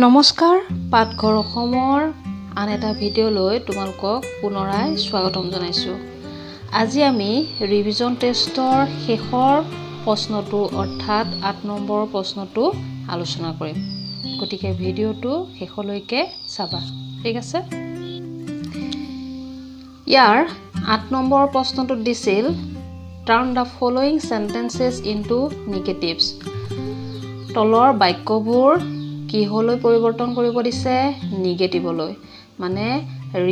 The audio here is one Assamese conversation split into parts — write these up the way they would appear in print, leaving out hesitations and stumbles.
নমস্কাৰ পাঠঘৰসমৰ আন এটা ভিডিঅ'লৈ তোমালোকক পুনৰাই স্বাগতম জনাইছো। আজি আমি ৰিভিজন টেষ্টৰ শেষৰ প্ৰশ্নটো অৰ্থাৎ ৮ নম্বৰ প্ৰশ্নটো আলোচনা কৰিম। গতিকে ভিডিঅ'টো শেষলৈকে চাবা, ঠিক আছে? ইয়াৰ ৮ নম্বৰ প্ৰশ্নটো দিছিল turn the following sentences into negatives. তলৰ বাক্যবোৰ কিহলৈ পৰিৱৰ্তন কৰিব দিছে? নিগেটিভলৈ, মানে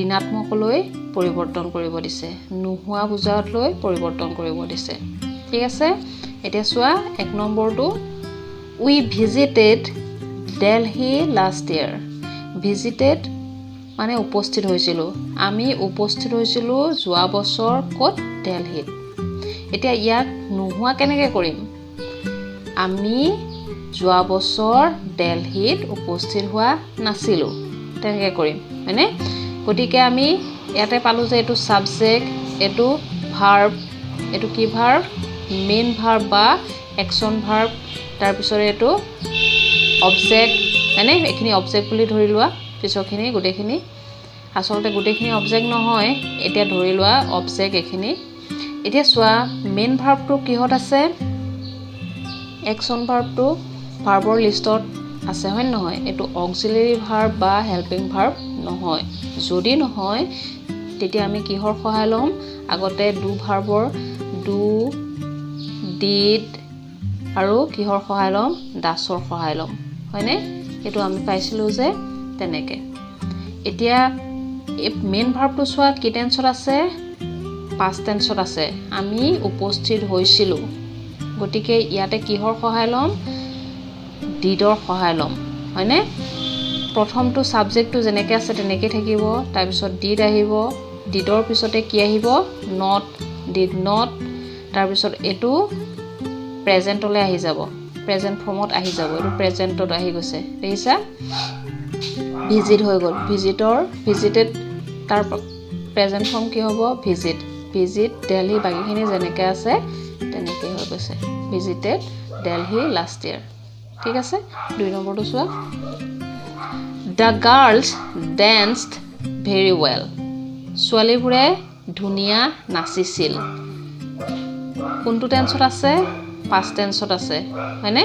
ঋণাত্মকলৈ পৰিৱৰ্তন কৰিব দিছে, নোহোৱা বুজালৈ পৰিৱৰ্তন কৰিব দিছে, ঠিক আছে? এতিয়া চোৱা ১ নম্বৰটো, we visited Delhi last year. Visited মানে উপস্থিত হৈছিলোঁ, আমি উপস্থিত হৈছিলোঁ যোৱা বছৰ ক'ত? দিল্লীত। এতিয়া ইয়াক নোহোৱা কেনেকৈ কৰিম? আমি যোৱা বছৰ দিল্লীত উপস্থিত হোৱা নাছিলোঁ, তেনেকৈ কৰিম, হয়নে? গতিকে আমি ইয়াতে পালোঁ যে এইটো ছাবজেক্ট, এইটো ভাৰ্ব, এইটো কি ভাৰ্ব? মেইন ভাৰ্ব বা একশ্যন ভাৰ্ব, তাৰপিছত এইটো অবজেক্ট, হয়নে? এইখিনি অবজেক্ট বুলি ধৰি লোৱা, পিছৰখিনি গোটেইখিনি আচলতে গোটেইখিনি অবজেক্ট নহয়, এতিয়া ধৰি লোৱা অবজেক্ট এইখিনি। এতিয়া চোৱা মেইন ভাৰ্বটো কিহত আছে? একশ্যন ভাৰ্বটো ভাৰ্বৰ লিষ্টত আছে, হয় নহয়? এইটো অক্সিলাৰী ভাৰ্ব বা হেল্পিং ভাৰ্ব নহয়। যদি নহয় তেতিয়া আমি কিহৰ সহায় ল'ম? আগতে ডু ভাৰ্বৰ ডু, ডিড আৰু কিহৰ সহায় ল'ম? ডাছৰ সহায় ল'ম, হয়নে? এইটো আমি পাইছিলোঁ যে তেনেকৈ। এতিয়া এই মেইন ভাৰ্বটো চোৱা কি টেন্সত আছে? পাষ্ট টেন্সত আছে। আমি উপস্থিত হৈছিলোঁ, গতিকে ইয়াতে কিহৰ সহায় ল'ম? ডিডৰ সহায় ল'ম, হয়নে? প্ৰথমটো ছাবজেক্টটো যেনেকৈ আছে তেনেকৈ থাকিব, তাৰপিছত ডিড আহিব, ডিডৰ পিছতে কি আহিব? নট, ডিড নট, তাৰপিছত এইটো প্ৰেজেণ্টলৈ আহি যাব, প্ৰেজেণ্ট ফৰ্মত আহি যাব, এইটো প্ৰেজেণ্টত আহি গৈছে, দেখিছা? ভিজিট হৈ গ'ল, ভিজিটেড, তাৰ প্ৰেজেণ্ট ফৰ্ম কি হ'ব? ভিজিট, ভিজিট দিল্লী, বাকীখিনি যেনেকৈ আছে তেনেকৈ হৈ গৈছে, ভিজিটেড দিল্লী লাষ্ট ইয়াৰ, ঠিক আছে? ২ নম্বৰটো চোৱা, দ্য গাৰ্লছ ডেন্সড ভেৰি ৱেল। ছোৱালীবোৰে ধুনীয়া নাচিছিল। কোনটো টেন্সত আছে? পাষ্ট টেন্সত আছে, হয়নে?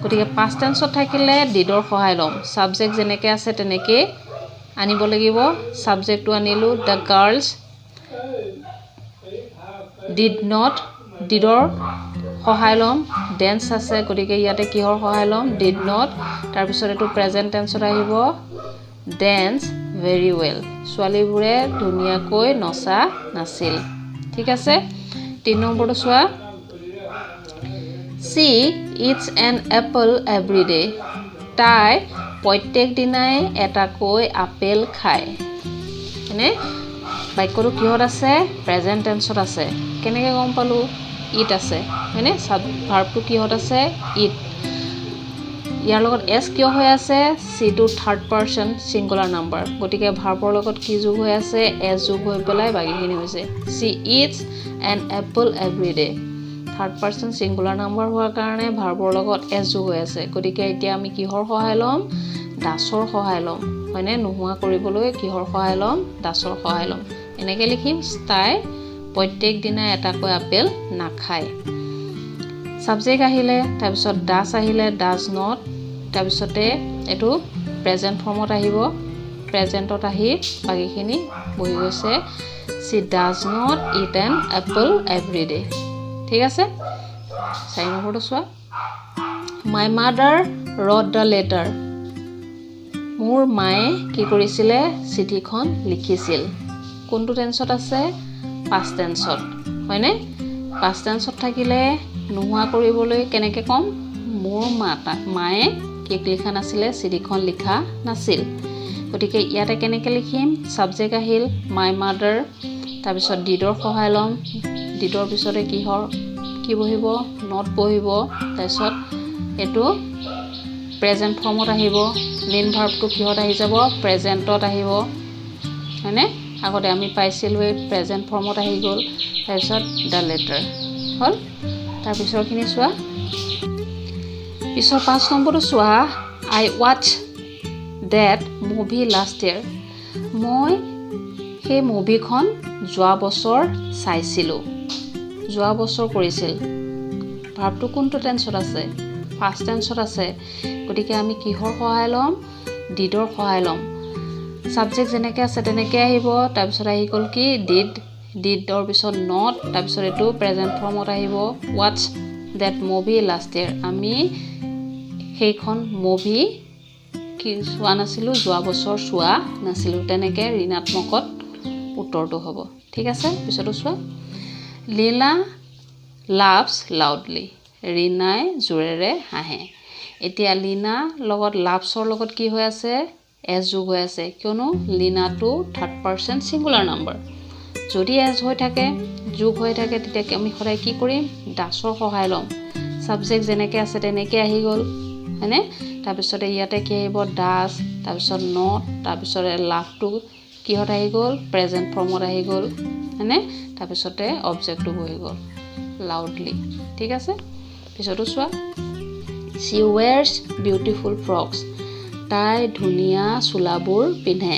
গতিকে পাষ্ট টেন্সত থাকিলে ডিডৰ সহায় ল'ম, ছাবজেক্ট যেনেকৈ আছে তেনেকৈ আনিব লাগিব। ছাবজেক্টটো আনিলোঁ, দ্য গাৰ্লছ ডিড নট, ডিডৰ সহায় ল'ম, ডেন্স আছে, গতিকে ইয়াতে কিহৰ সহায় ল'ম? ডিড নট, তাৰপিছত এইটো প্ৰেজেণ্ট টেন্সত আহিব, ডেন্স ভেৰি ৱেল, ছোৱালীবোৰে ধুনীয়াকৈ নচা নাছিল, ঠিক আছে? ৩ নম্বৰটো চোৱা, she eats an apple every day. তাই প্ৰত্যেক দিনাই এটাকৈ আপেল খায়, হয়নে? বাক্যটো কিহত আছে? প্ৰেজেণ্ট টেন্সত আছে। কেনেকৈ গম পালোঁ? ইট আছে, হয়নে? ভাৰ্বটো কিহত আছে? ইট। ইয়াৰ লগত এছ কিয় হৈ আছে? চিটো থাৰ্ড পাৰ্চন ছিংগুলাৰ নাম্বাৰ, গতিকে ভাৰ্বৰ লগত কি যোগ হৈ আছে? এছ যোগ হৈ পেলাই বাকীখিনি হৈছে। She eats an apple every day, third person singular number হোৱাৰ কাৰণে ভাৰ্বৰ লগত এছ যোগ হৈ আছে, গতিকে এতিয়া আমি কিহৰ সহায় ল'ম? ডাছৰ সহায় ল'ম, হয়নে? নোহোৱা কৰিবলৈ কিহৰ সহায় ল'ম? ডাছৰ সহায় ল'ম। এনেকৈ লিখিম, তাই প্ৰত্যেক দিনাই এটাকৈ আপেল নাখায়। ছাবজেক্ট আহিলে, তাৰপিছত ডাছ আহিলে, ডাজ নট, তাৰপিছতে এইটো প্ৰেজেণ্ট ফৰ্মত আহিব, প্ৰেজেণ্টত আহি বাকীখিনি বহি গৈছে, C does not it N apple every day, ঠিক আছে? ৪ নম্বৰটো চোৱা, মাই মাদাৰ ৰট দ্য লেটাৰ। মোৰ মায়ে কি কৰিছিলে? চিঠিখন লিখিছিল। কোনটো টেন্সত আছে? পাষ্ট টেন্সত, হয়নে? পাষ্ট টেন্সত থাকিলে নোহোৱা কৰিবলৈ কেনেকৈ ক'ম? মোৰ মায়ে কি লিখা নাছিলে? চিঠিখন লিখা নাছিল, গতিকে ইয়াতে কেনেকৈ লিখিম? ছাবজেক্ট আহিল মাই মাদাৰ, তাৰপিছত ডিডৰ সহায় ল'ম, ডিডৰ পিছতে কি বহিব? নট বহিব, তাৰপিছত এইটো প্ৰেজেণ্ট ফৰ্মত আহিব, মেইন ভাৰ্বটো কিহত আহি যাব? প্ৰেজেণ্টত আহিব, হয়নে? আগতে আমি পাইছিলোঁ প্ৰেজেণ্ট ফৰ্মত আহি গ'ল, তাৰপিছত দ্য লেটাৰ হ'ল। তাৰপিছৰখিনি চোৱা, পিছৰ ৫ নম্বৰটো চোৱা, আই watch that movie last year. মই সেই মুভিখন যোৱা বছৰ চাইছিলোঁ যোৱা বছৰ কৰিছিল ভাৰ্বটো কোনটো টেন্সত আছে ফাৰ্ষ্ট টেন্সত আছে গতিকে আমি কিহৰ সহায় লম ডিডৰ সহায় লম সাবজেক্ট যেনেকৈ আছে তেনেকৈ আহিব তাৰ পিছত আহি গ'ল কি ডিডৰ পিছত নট তাৰ পিছত এটো প্ৰেজেন্ট ফৰ্মত আহিব watch that movie last year আমি সেইখন মুভি কি চোৱা নাছিলোঁ যোৱা বছৰ চোৱা নাছিলোঁ তেনেকৈ ঋণাত্মকত উত্তৰটো হ'ব ঠিক আছে পিছতো চোৱা লীলা laughs loudly ৰীনাই জোৰেৰে হাঁহে এতিয়া লীনা লগত লাভছৰ লগত কি হৈ আছে এস যোগ হৈ আছে কিয়নো লীনাটো থাৰ্ড পাৰসন সিঙ্গুলাৰ নাম্বাৰ যদি এস হৈ থাকে যোগ হৈ থাকে তেতিয়া আমি সদায় কি কৰিম দাসৰ সহায় লম সাবজেক্ট যেনেকৈ আছে তেনেকৈ আহি গ'ল হয়নে তাৰপিছতে ইয়াতে কি আহিব দাস তাৰপিছত নট তাৰপিছতে লাভটো কিহত আহি গ'ল প্ৰেজেন্ট ফৰ্মত আহি গ'ল হয়নে তাৰপিছতে অবজেক্টটো বহি গ'ল লাউডলি ঠিক আছে পিছতো চোৱা she wears beautiful frocks তাই ধুনীয়া চোলাবোৰ পিন্ধে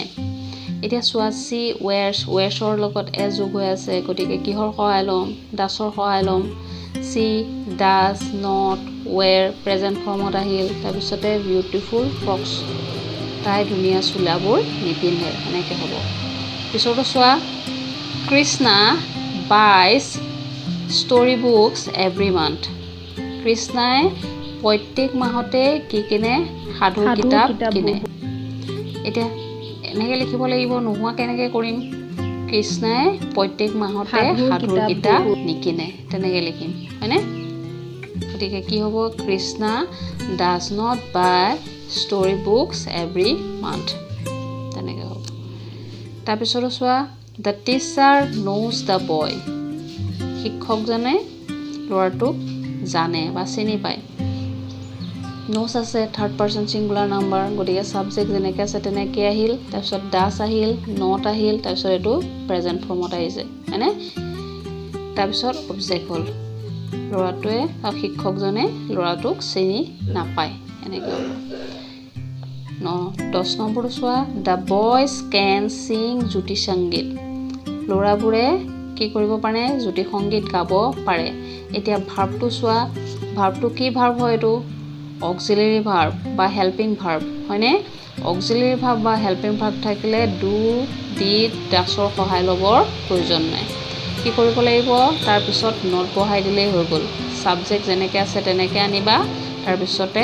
এতিয়া চোৱা she wearsৰ লগত এ যোগ হৈ আছে গতিকে কিহৰ সহায় লম দাসৰ সহায় লম she does not wear present ফৰ্মত আহিল তাৰপিছতে beautiful frocks তাই ধুনীয়া চোলাবোৰ নিপিন্ধে এনেকৈ হ'ব পিছতো চোৱা Krishna buys story books every month কৃষ্ণাই প্ৰত্যেক মাহতে কি কিনে সাধু কিতাপ কিনে এতিয়া এনেকৈ লিখিব লাগিব নোহোৱা কেনেকৈ কৰিম কৃষ্ণাই প্ৰত্যেক মাহতে সাধু কিতাপ নিকিনে তেনেকৈ লিখিম হয়নে গতিকে কি হ'ব Krishna does not buy story books every month তেনেকৈ হ'ব তাৰপিছতো চোৱা the teacher knows the boy শিক্ষকজনে ল'ৰাটোক জানে বা চিনি পায় নোজ আছে থাৰ্ড পাৰসন সিঙ্গুলাৰ নাম্বাৰ গতিকে সাবজেক্ট যেনেকৈ আছে তেনেকৈ আহিল তাৰপিছত দাস আহিল নট আহিল তাৰপিছত এটো প্ৰেজেন্ট ফৰ্মত আহিছে হয়নে তাৰপিছত অবজেক্ট হ'ল ল'ৰাটোৱে আৰু শিক্ষকজনে ল'ৰাটোক চিনি নাপায় এনেকৈ হ'ব 10 নম্বৰটো চোৱা the boys can sing জ্যোতি সংগীত ল'ৰাবোৰে কি কৰিব পাৰে জ্যোতি সংগীত গাব পাৰে এতিয়া ভাৰ্বটো চোৱা ভাৰ্বটো কি ভাৰ্ব হয় এটো অক্সিলাৰি ভাৰ্ব বা হেল্পিং ভাৰ্ব হয়নে অক্সিলাৰি ভাৰ্ব বা হেল্পিং ভাৰ্ব থাকিলে ডু ডিড দাসৰ সহায় ল'বৰ প্ৰয়োজন নাই কি কৰিব লাগিব তাৰ পিছত নট বহাই দিলেই হৈ গ'ল সাবজেক্ট যেনেকৈ আছে তেনেকৈ আনিবা তাৰ পিছতে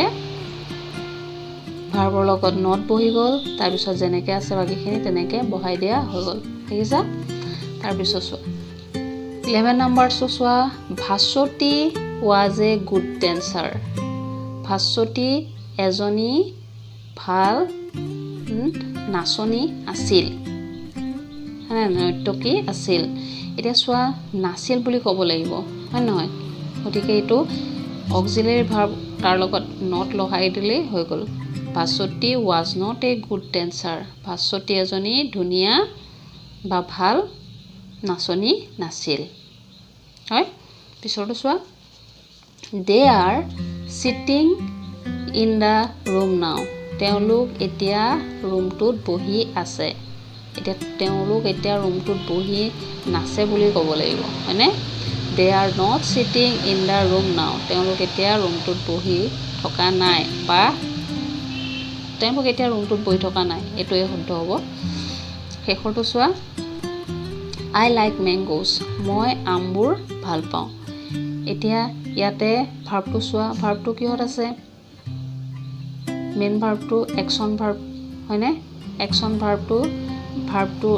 ভাৰ্বৰ লগত নট বহি গ'ল তাৰ পিছত যেনেকৈ আছে বাকিখিনি তেনেকৈ বহাই দিয়া হৈ গ'ল ঠিক আছে তাৰ পিছত চোৱা 11 নম্বৰটো চোৱা Bhaswati was a good dancer Bhaswati এজনী ভাল নাচনী আছিল মানে নৃত্যকী আছিল এতিয়া চোৱা নাছিল বুলি ক'ব লাগিব হয় নহয় গতিকে এইটো অক্সিলাৰি ভাৰ্ব তাৰ লগত নট লগাই দিলেই হৈ গ'ল Bhaswati was not a good dancer Bhaswati এজনী ধুনীয়া বা ভাল নাচনী নাছিল হয় পিছৰটো চোৱা they are sitting in the room now তেওঁলোক এতিয়া ৰুমটোত বহি আছে এতিয়া তেওঁলোক এতিয়া ৰুমটোত বহি নাচে বুলি ক'ব লাগিব হয়নে they are not sitting in the room now তেওঁলোক এতিয়া ৰুমটোত বহি থকা নাই বা তেওঁলোক এতিয়া ৰুমটোত বহি থকা নাই এইটোৱে শুদ্ধ হ'ব শেষৰটো চোৱা I like mangoes মই আমবোৰ ভাল পাওঁ এতিয়া ইয়াতে ভাৰ্বটো চোৱা ভাৰ্বটো কিহত আছে মেইন ভাৰ্বটো একচন ভাৰ্ব হয়নে একচন ভাৰ্বটো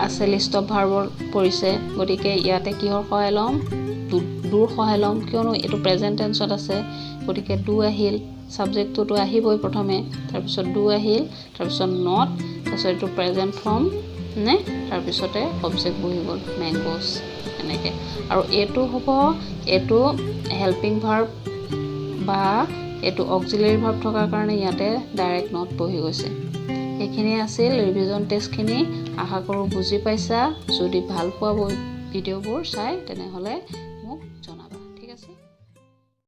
আছে লিষ্ট অফ ভাৰ্বৰ পৰিছে গতিকে ইয়াতে কিহৰ সহায় ল'ম ডুৰ সহায় ল'ম কিয়নো এইটো প্ৰেজেন্ট টেন্সত আছে গতিকে ডু আহিল সাবজেক্টটো আহিবই প্ৰথমে তাৰপিছত ডু আহিল তাৰপিছত নট তাৰপিছত এইটো প্ৰেজেন্ট ফৰ্ম নে তাৰপিছতে অবজেক্ট বহি গ'ল মেংগোজ এনেকৈ আৰু এইটো হ'ব এইটো হেল্পিং ভাৰ্ব বা এইটো অক্সিলাৰি ভাৰ্ব থকাৰ কাৰণে ইয়াতে ডাইৰেক্ট নট বহি গৈছে এইখিনি আছিল ৰিভিজন টেষ্টখিনি আশা কৰোঁ বুজি পাইছা যদি ভাল পোৱা ভিডিঅ'বোৰ চাই তেনেহ'লে মোক জনাবা